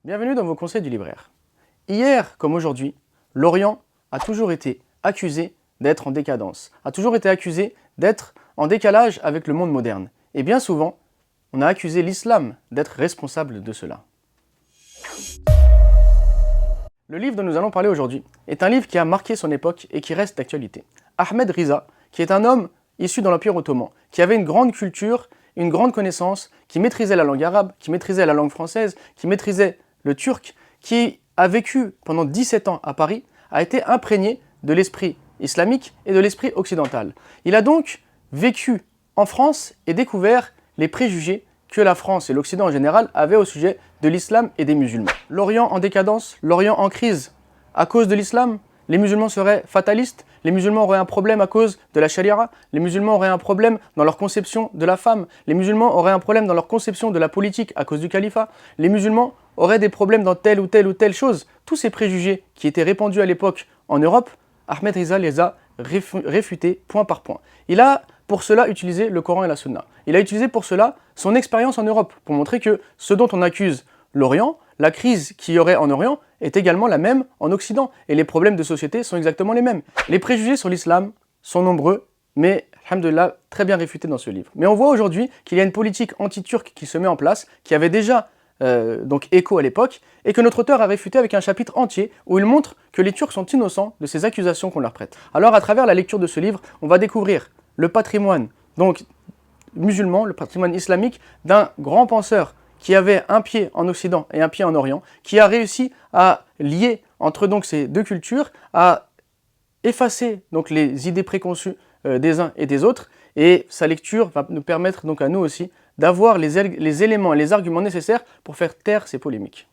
Bienvenue dans vos conseils du libraire. Hier comme aujourd'hui, l'Orient a toujours été accusé d'être en décadence, a toujours été accusé d'être en décalage avec le monde moderne. Et bien souvent, on a accusé l'islam d'être responsable de cela. Le livre dont nous allons parler aujourd'hui est un livre qui a marqué son époque et qui reste d'actualité. Ahmed Riza, qui est un homme issu dans l'Empire ottoman, qui avait une grande culture, une grande connaissance, qui maîtrisait la langue arabe, qui maîtrisait la langue française, qui maîtrisait le turc, qui a vécu pendant 17 ans à Paris, a été imprégné de l'esprit islamique et de l'esprit occidental. Il a donc vécu en France et découvert les préjugés que la France et l'Occident en général avaient au sujet de l'islam et des musulmans. L'Orient en décadence, l'Orient en crise à cause de l'islam, les musulmans seraient fatalistes, les musulmans auraient un problème à cause de la charia, les musulmans auraient un problème dans leur conception de la femme, les musulmans auraient un problème dans leur conception de la politique à cause du califat, les musulmans auraient des problèmes dans telle ou telle chose. Tous ces préjugés qui étaient répandus à l'époque en Europe, Ahmed Riza les a réfutés point par point. Il a pour cela utilisé le Coran et la Sunna. Il a utilisé pour cela son expérience en Europe, pour montrer que ce dont on accuse l'Orient, la crise qu'il y aurait en Orient, est également la même en Occident. Et les problèmes de société sont exactement les mêmes. Les préjugés sur l'islam sont nombreux, mais, alhamdoulilah, très bien réfutés dans ce livre. Mais on voit aujourd'hui qu'il y a une politique anti-turque qui se met en place, qui avait déjà donc écho à l'époque, et que notre auteur a réfuté avec un chapitre entier où il montre que les Turcs sont innocents de ces accusations qu'on leur prête. Alors à travers la lecture de ce livre, on va découvrir le patrimoine donc musulman, le patrimoine islamique d'un grand penseur qui avait un pied en Occident et un pied en Orient, qui a réussi à lier entre donc ces deux cultures, à effacer donc les idées préconçues des uns et des autres, et sa lecture va nous permettre donc à nous aussi d'avoir les éléments et les arguments nécessaires pour faire taire ces polémiques.